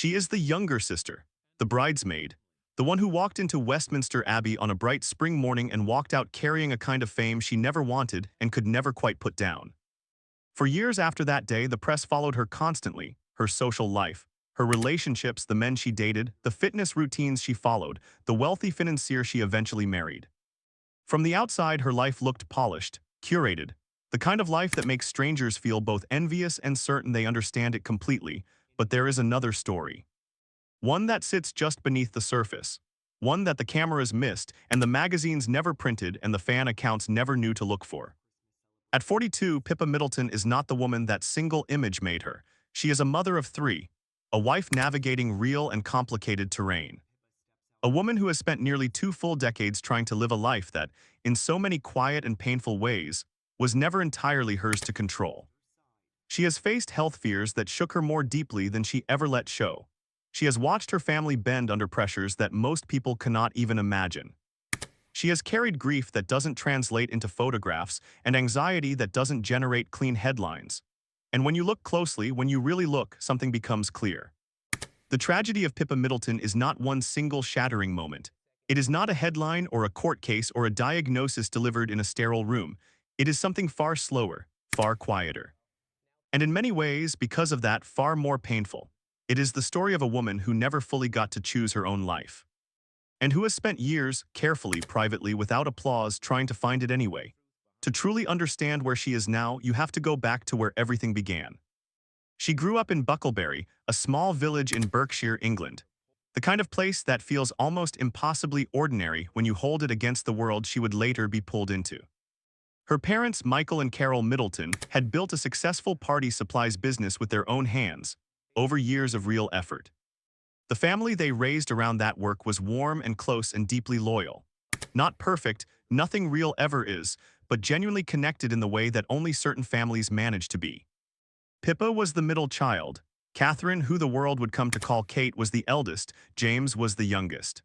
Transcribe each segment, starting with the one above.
She is the younger sister, the bridesmaid, the one who walked into Westminster Abbey on a bright spring morning and walked out carrying a kind of fame she never wanted and could never quite put down. For years after that day, the press followed her constantly, her social life, her relationships, the men she dated, the fitness routines she followed, the wealthy financier she eventually married. From the outside, her life looked polished, curated, the kind of life that makes strangers feel both envious and certain they understand it completely. But there is another story. One that sits just beneath the surface. One that the cameras missed and the magazines never printed and the fan accounts never knew to look for. At 42, Pippa Middleton is not the woman that single image made her. She is a mother of three, a wife navigating real and complicated terrain. A woman who has spent nearly 2 full decades trying to live a life that, in so many quiet and painful ways, was never entirely hers to control. She has faced health fears that shook her more deeply than she ever let show. She has watched her family bend under pressures that most people cannot even imagine. She has carried grief that doesn't translate into photographs and anxiety that doesn't generate clean headlines. And when you look closely, when you really look, something becomes clear. The tragedy of Pippa Middleton is not one single shattering moment. It is not a headline or a court case or a diagnosis delivered in a sterile room. It is something far slower, far quieter. And in many ways, because of that, far more painful. It is the story of a woman who never fully got to choose her own life. And who has spent years, carefully, privately, without applause, trying to find it anyway. To truly understand where she is now, you have to go back to where everything began. She grew up in Bucklebury, a small village in Berkshire, England. The kind of place that feels almost impossibly ordinary when you hold it against the world she would later be pulled into. Her parents, Michael and Carol Middleton, had built a successful party supplies business with their own hands, over years of real effort. The family they raised around that work was warm and close and deeply loyal. Not perfect, nothing real ever is, but genuinely connected in the way that only certain families manage to be. Pippa was the middle child. Catherine, who the world would come to call Kate, was the eldest. James was the youngest.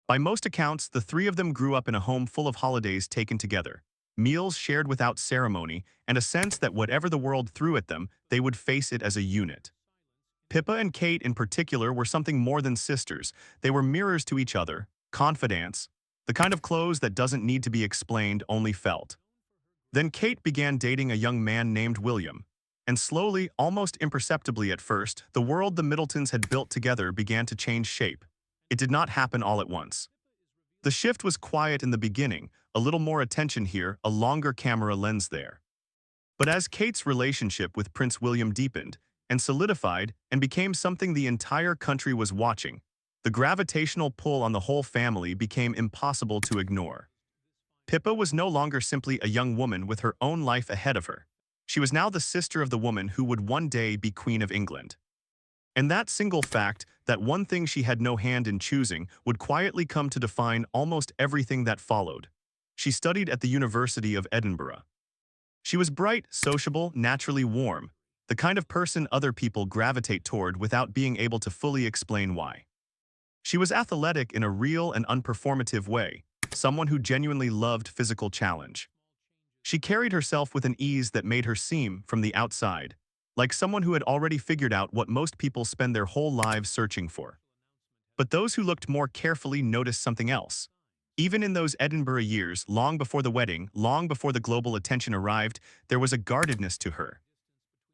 By most accounts, the three of them grew up in a home full of holidays taken together, meals shared without ceremony, and a sense that whatever the world threw at them, they would face it as a unit. Pippa and Kate in particular were something more than sisters. They were mirrors to each other, confidants, the kind of clothes that doesn't need to be explained, only felt. Then Kate began dating a young man named William. And slowly, almost imperceptibly at first, the world the Middletons had built together began to change shape. It did not happen all at once. The shift was quiet in the beginning, a little more attention here, a longer camera lens there. But as Kate's relationship with Prince William deepened and solidified and became something the entire country was watching, the gravitational pull on the whole family became impossible to ignore. Pippa was no longer simply a young woman with her own life ahead of her. She was now the sister of the woman who would one day be Queen of England. And that single fact, that one thing she had no hand in choosing, would quietly come to define almost everything that followed. She studied at the University of Edinburgh. She was bright, sociable, naturally warm, the kind of person other people gravitate toward without being able to fully explain why. She was athletic in a real and unperformative way, someone who genuinely loved physical challenge. She carried herself with an ease that made her seem, from the outside, like someone who had already figured out what most people spend their whole lives searching for. But those who looked more carefully noticed something else. Even in those Edinburgh years, long before the wedding, long before the global attention arrived, there was a guardedness to her.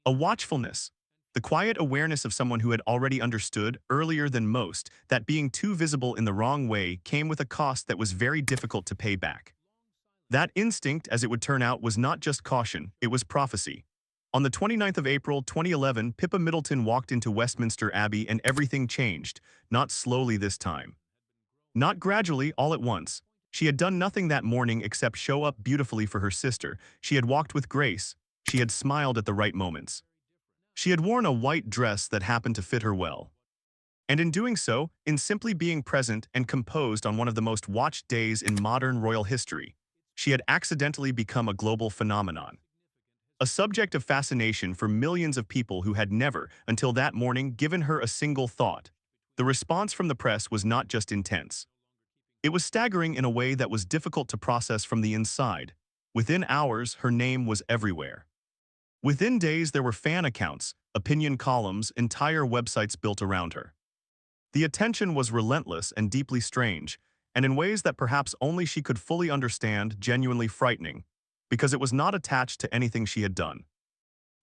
A watchfulness. The quiet awareness of someone who had already understood, earlier than most, that being too visible in the wrong way came with a cost that was very difficult to pay back. That instinct, as it would turn out, was not just caution, it was prophecy. On the 29th of April 2011, Pippa Middleton walked into Westminster Abbey and everything changed, not slowly this time. Not gradually, all at once. She had done nothing that morning except show up beautifully for her sister. She had walked with grace. She had smiled at the right moments. She had worn a white dress that happened to fit her well. And in doing so, in simply being present and composed on one of the most watched days in modern royal history, she had accidentally become a global phenomenon. A subject of fascination for millions of people who had never, until that morning, given her a single thought. The response from the press was not just intense. It was staggering in a way that was difficult to process from the inside. Within hours, her name was everywhere. Within days, there were fan accounts, opinion columns, entire websites built around her. The attention was relentless and deeply strange, and in ways that perhaps only she could fully understand, genuinely frightening, because it was not attached to anything she had done.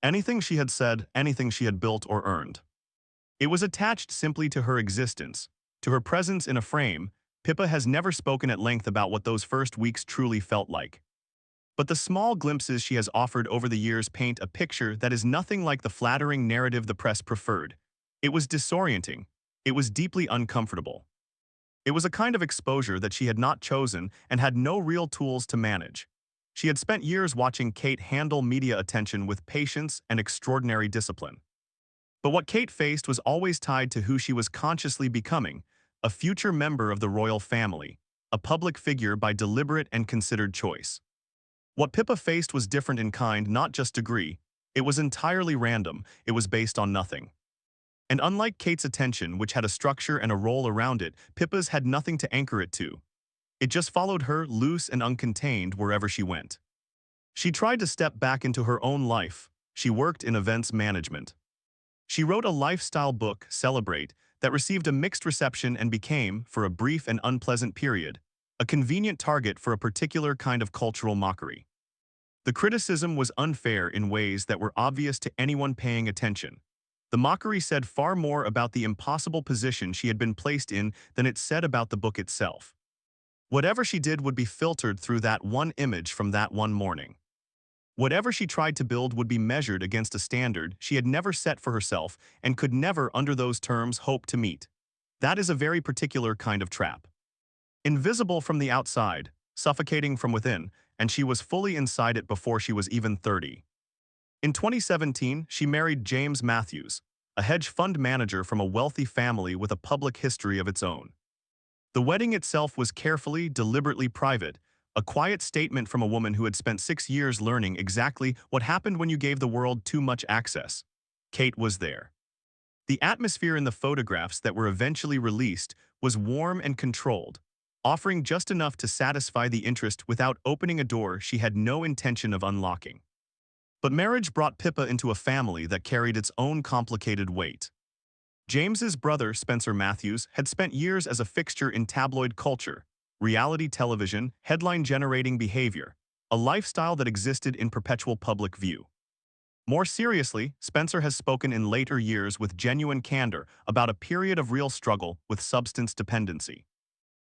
Anything she had said, anything she had built or earned. It was attached simply to her existence, to her presence in a frame. Pippa has never spoken at length about what those first weeks truly felt like. But the small glimpses she has offered over the years paint a picture that is nothing like the flattering narrative the press preferred. It was disorienting. It was deeply uncomfortable. It was a kind of exposure that she had not chosen and had no real tools to manage. She had spent years watching Kate handle media attention with patience and extraordinary discipline. But what Kate faced was always tied to who she was consciously becoming, a future member of the royal family, a public figure by deliberate and considered choice. What Pippa faced was different in kind, not just degree. It was entirely random. It was based on nothing. And unlike Kate's attention, which had a structure and a role around it, Pippa's had nothing to anchor it to. It just followed her, loose and uncontained, wherever she went. She tried to step back into her own life. She worked in events management. She wrote a lifestyle book, Celebrate, that received a mixed reception and became, for a brief and unpleasant period, a convenient target for a particular kind of cultural mockery. The criticism was unfair in ways that were obvious to anyone paying attention. The mockery said far more about the impossible position she had been placed in than it said about the book itself. Whatever she did would be filtered through that one image from that one morning. Whatever she tried to build would be measured against a standard she had never set for herself and could never, under those terms, hope to meet. That is a very particular kind of trap. Invisible from the outside, suffocating from within, and she was fully inside it before she was even 30. In 2017, she married James Matthews, a hedge fund manager from a wealthy family with a public history of its own. The wedding itself was carefully, deliberately private, a quiet statement from a woman who had spent 6 years learning exactly what happened when you gave the world too much access. Kate was there. The atmosphere in the photographs that were eventually released was warm and controlled, offering just enough to satisfy the interest without opening a door she had no intention of unlocking. But marriage brought Pippa into a family that carried its own complicated weight. James's brother, Spencer Matthews, had spent years as a fixture in tabloid culture, reality television, headline-generating behavior, a lifestyle that existed in perpetual public view. More seriously, Spencer has spoken in later years with genuine candor about a period of real struggle with substance dependency.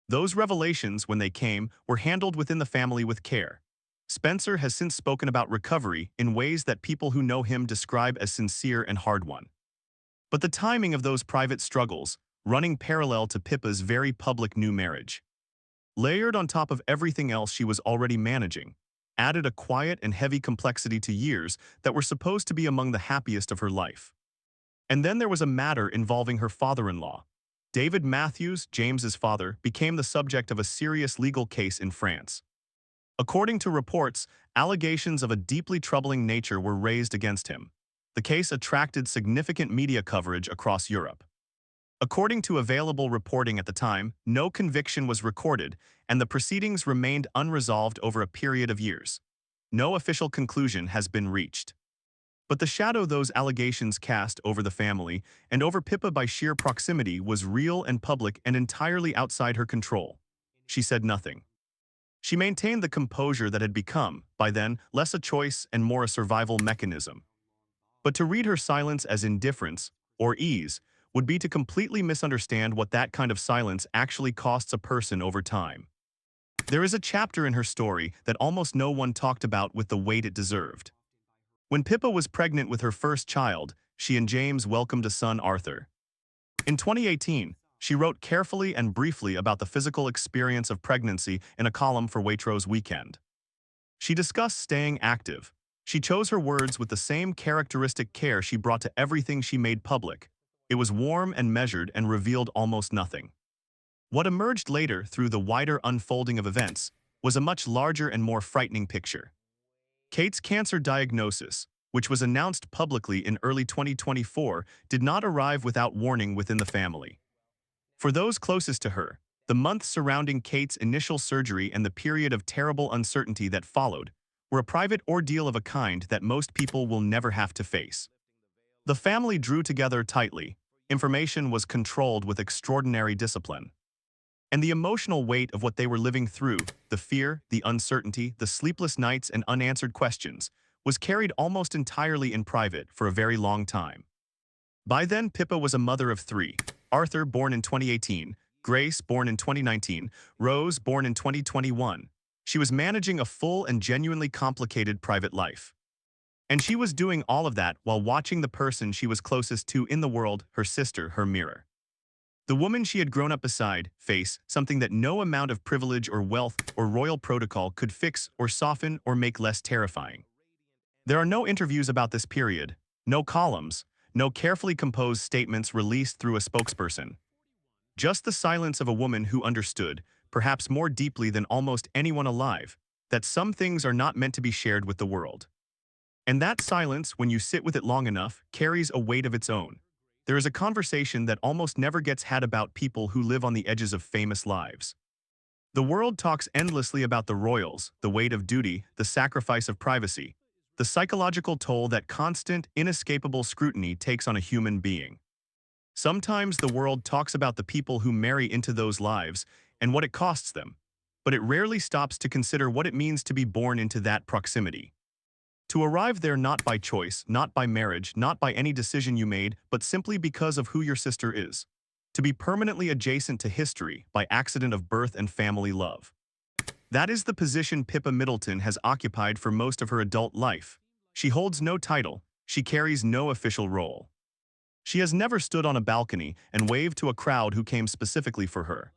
Those revelations, when they came, were handled within the family with care. Spencer has since spoken about recovery in ways that people who know him describe as sincere and hard-won. But the timing of those private struggles, running parallel to Pippa's very public new marriage, layered on top of everything else she was already managing, added a quiet and heavy complexity to years that were supposed to be among the happiest of her life. And then there was a matter involving her father-in-law. David Matthews, James's father, became the subject of a serious legal case in France. According to reports, allegations of a deeply troubling nature were raised against him. The case attracted significant media coverage across Europe. According to available reporting at the time, no conviction was recorded, and the proceedings remained unresolved over a period of years. No official conclusion has been reached. But the shadow those allegations cast over the family and over Pippa by sheer proximity was real and public and entirely outside her control. She said nothing. She maintained the composure that had become, by then, less a choice and more a survival mechanism. But to read her silence as indifference, or ease, would be to completely misunderstand what that kind of silence actually costs a person over time. There is a chapter in her story that almost no one talked about with the weight it deserved. When Pippa was pregnant with her first child, she and James welcomed a son, Arthur. In 2018, she wrote carefully and briefly about the physical experience of pregnancy in a column for Waitrose Weekend. She discussed staying active. She chose her words with the same characteristic care she brought to everything she made public. It was warm and measured and revealed almost nothing. What emerged later through the wider unfolding of events was a much larger and more frightening picture. Kate's cancer diagnosis, which was announced publicly in early 2024, did not arrive without warning within the family. For those closest to her, the months surrounding Kate's initial surgery and the period of terrible uncertainty that followed were a private ordeal of a kind that most people will never have to face. The family drew together tightly. Information was controlled with extraordinary discipline. And the emotional weight of what they were living through, the fear, the uncertainty, the sleepless nights and unanswered questions, was carried almost entirely in private for a very long time. By then, Pippa was a mother of three: Arthur, born in 2018, Grace, born in 2019, Rose, born in 2021. She was managing a full and genuinely complicated private life. And she was doing all of that while watching the person she was closest to in the world, her sister, her mirror. The woman she had grown up beside, face something that no amount of privilege or wealth or royal protocol could fix or soften or make less terrifying. There are no interviews about this period, no columns, no carefully composed statements released through a spokesperson. Just the silence of a woman who understood, perhaps more deeply than almost anyone alive, that some things are not meant to be shared with the world. And that silence, when you sit with it long enough, carries a weight of its own. There is a conversation that almost never gets had about people who live on the edges of famous lives. The world talks endlessly about the royals, the weight of duty, the sacrifice of privacy, the psychological toll that constant, inescapable scrutiny takes on a human being. Sometimes the world talks about the people who marry into those lives and what it costs them, but it rarely stops to consider what it means to be born into that proximity. To arrive there not by choice, not by marriage, not by any decision you made, but simply because of who your sister is. To be permanently adjacent to history by accident of birth and family love. That is the position Pippa Middleton has occupied for most of her adult life. She holds no title, she carries no official role. She has never stood on a balcony and waved to a crowd who came specifically for her.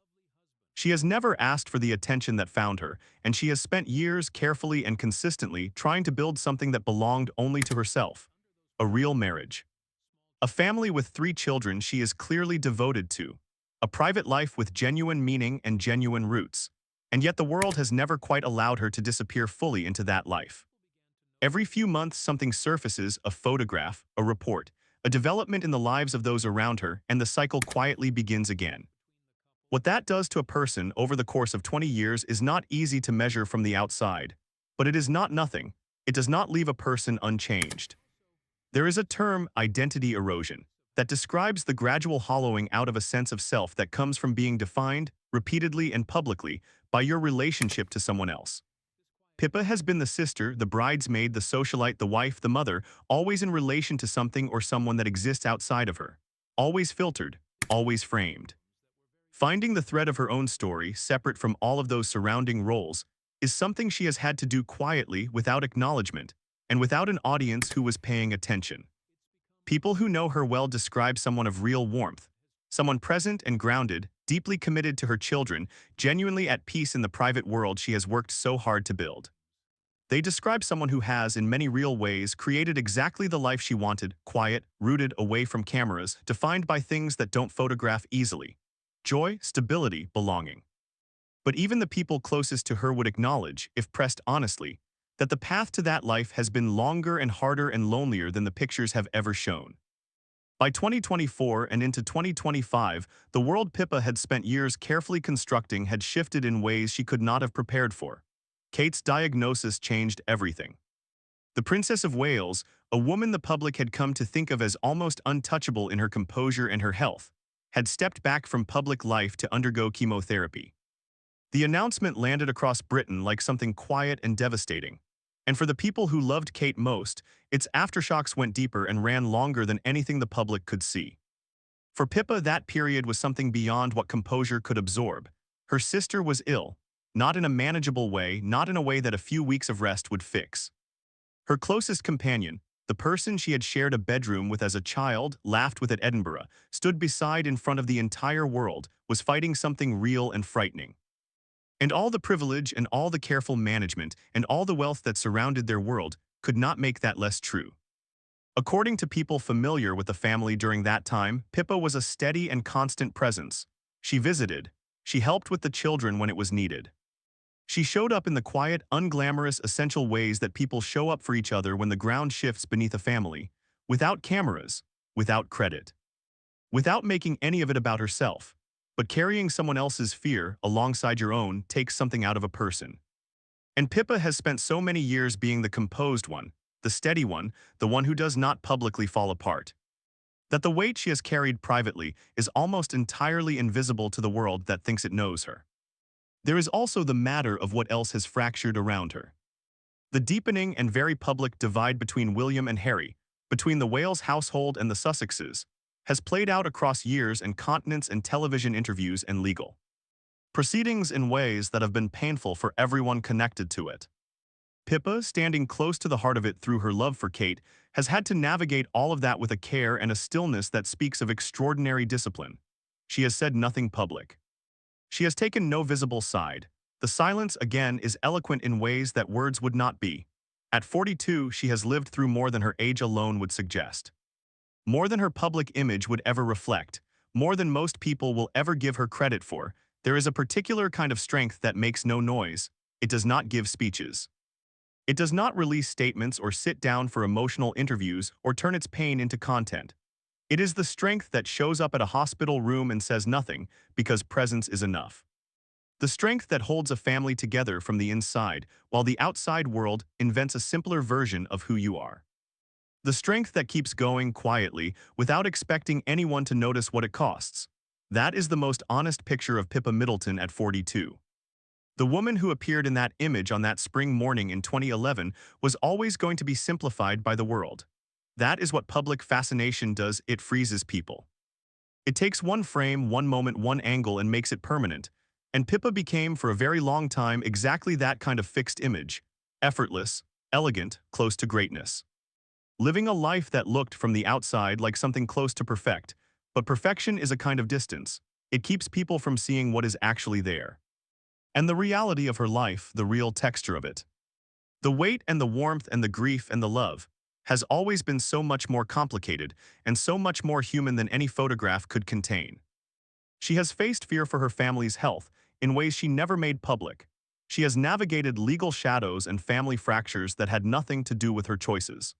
She has never asked for the attention that found her, and she has spent years carefully and consistently trying to build something that belonged only to herself: a real marriage. A family with 3 children she is clearly devoted to. A private life with genuine meaning and genuine roots. And yet the world has never quite allowed her to disappear fully into that life. Every few months something surfaces: a photograph, a report, a development in the lives of those around her, and the cycle quietly begins again. What that does to a person over the course of 20 years is not easy to measure from the outside, but it is not nothing. It does not leave a person unchanged. There is a term, identity erosion, that describes the gradual hollowing out of a sense of self that comes from being defined, repeatedly and publicly, by your relationship to someone else. Pippa has been the sister, the bridesmaid, the socialite, the wife, the mother, always in relation to something or someone that exists outside of her. Always filtered, always framed. Finding the thread of her own story, separate from all of those surrounding roles, is something she has had to do quietly, without acknowledgement, and without an audience who was paying attention. People who know her well describe someone of real warmth, someone present and grounded, deeply committed to her children, genuinely at peace in the private world she has worked so hard to build. They describe someone who has, in many real ways, created exactly the life she wanted: quiet, rooted away from cameras, defined by things that don't photograph easily. Joy, stability, belonging. But even the people closest to her would acknowledge, if pressed honestly, that the path to that life has been longer and harder and lonelier than the pictures have ever shown. By 2024 and into 2025, the world Pippa had spent years carefully constructing had shifted in ways she could not have prepared for. Kate's diagnosis changed everything. The Princess of Wales, a woman the public had come to think of as almost untouchable in her composure and her health, had stepped back from public life to undergo chemotherapy. The announcement landed across Britain like something quiet and devastating. And for the people who loved Kate most, its aftershocks went deeper and ran longer than anything the public could see. For Pippa, that period was something beyond what composure could absorb. Her sister was ill, not in a manageable way, not in a way that a few weeks of rest would fix. Her closest companion, the person she had shared a bedroom with as a child, laughed with at Edinburgh, stood beside in front of the entire world, was fighting something real and frightening. And all the privilege and all the careful management and all the wealth that surrounded their world could not make that less true. According to people familiar with the family during that time, Pippa was a steady and constant presence. She visited. She helped with the children when it was needed. She showed up in the quiet, unglamorous, essential ways that people show up for each other when the ground shifts beneath a family, without cameras, without credit, without making any of it about herself. But carrying someone else's fear alongside your own takes something out of a person. And Pippa has spent so many years being the composed one, the steady one, the one who does not publicly fall apart. That the weight she has carried privately is almost entirely invisible to the world that thinks it knows her. There is also the matter of what else has fractured around her. The deepening and very public divide between William and Harry, between the Wales household and the Sussexes, has played out across years and continents and television interviews and legal proceedings in ways that have been painful for everyone connected to it. Pippa, standing close to the heart of it through her love for Kate, has had to navigate all of that with a care and a stillness that speaks of extraordinary discipline. She has said nothing public. She has taken no visible side. The silence, again, is eloquent in ways that words would not be. At 42, she has lived through more than her age alone would suggest. More than her public image would ever reflect, more than most people will ever give her credit for. There is a particular kind of strength that makes no noise. It does not give speeches. It does not release statements or sit down for emotional interviews or turn its pain into content. It is the strength that shows up at a hospital room and says nothing because presence is enough. The strength that holds a family together from the inside while the outside world invents a simpler version of who you are. The strength that keeps going quietly without expecting anyone to notice what it costs. That is the most honest picture of Pippa Middleton at 42. The woman who appeared in that image on that spring morning in 2011 was always going to be simplified by the world. That is what public fascination does. It freezes people. It takes one frame, one moment, one angle and makes it permanent. And Pippa became for a very long time exactly that kind of fixed image. Effortless, elegant, close to greatness. Living a life that looked from the outside like something close to perfect. But perfection is a kind of distance. It keeps people from seeing what is actually there. And the reality of her life, the real texture of it. The weight and the warmth and the grief and the love has always been so much more complicated and so much more human than any photograph could contain. She has faced fear for her family's health in ways she never made public. She has navigated legal shadows and family fractures that had nothing to do with her choices.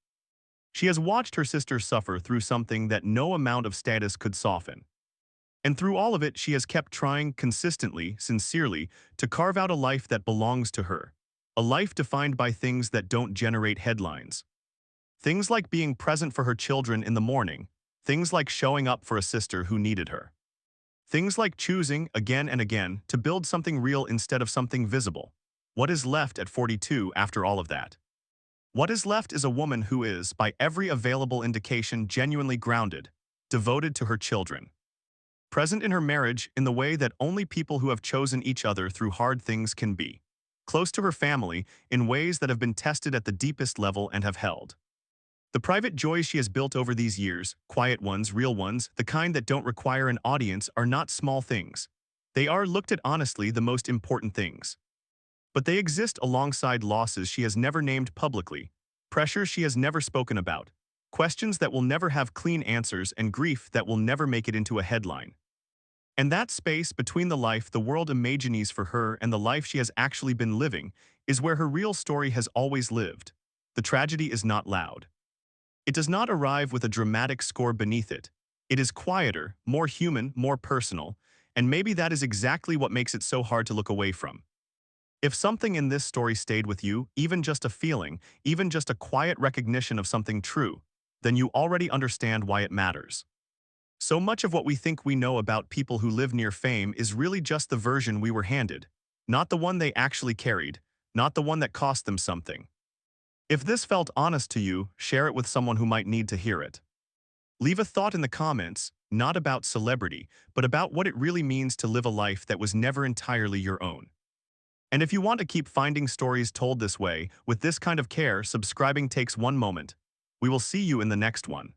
She has watched her sister suffer through something that no amount of status could soften. And through all of it, she has kept trying consistently, sincerely, to carve out a life that belongs to her. A life defined by things that don't generate headlines. Things like being present for her children in the morning. Things like showing up for a sister who needed her. Things like choosing, again and again, to build something real instead of something visible. What is left at 42 after all of that? What is left is a woman who is, by every available indication, genuinely grounded, devoted to her children. Present in her marriage in the way that only people who have chosen each other through hard things can be. Close to her family in ways that have been tested at the deepest level and have held. The private joys she has built over these years, quiet ones, real ones, the kind that don't require an audience, are not small things. They are, looked at honestly, the most important things. But they exist alongside losses she has never named publicly, pressures she has never spoken about, questions that will never have clean answers, and grief that will never make it into a headline. And that space between the life the world imagines for her and the life she has actually been living is where her real story has always lived. The tragedy is not loud. It does not arrive with a dramatic score beneath it. It is quieter, more human, more personal, and maybe that is exactly what makes it so hard to look away from. If something in this story stayed with you, even just a feeling, even just a quiet recognition of something true, then you already understand why it matters. So much of what we think we know about people who live near fame is really just the version we were handed, not the one they actually carried, not the one that cost them something. If this felt honest to you, share it with someone who might need to hear it. Leave a thought in the comments, not about celebrity, but about what it really means to live a life that was never entirely your own. And if you want to keep finding stories told this way, with this kind of care, subscribing takes one moment. We will see you in the next one.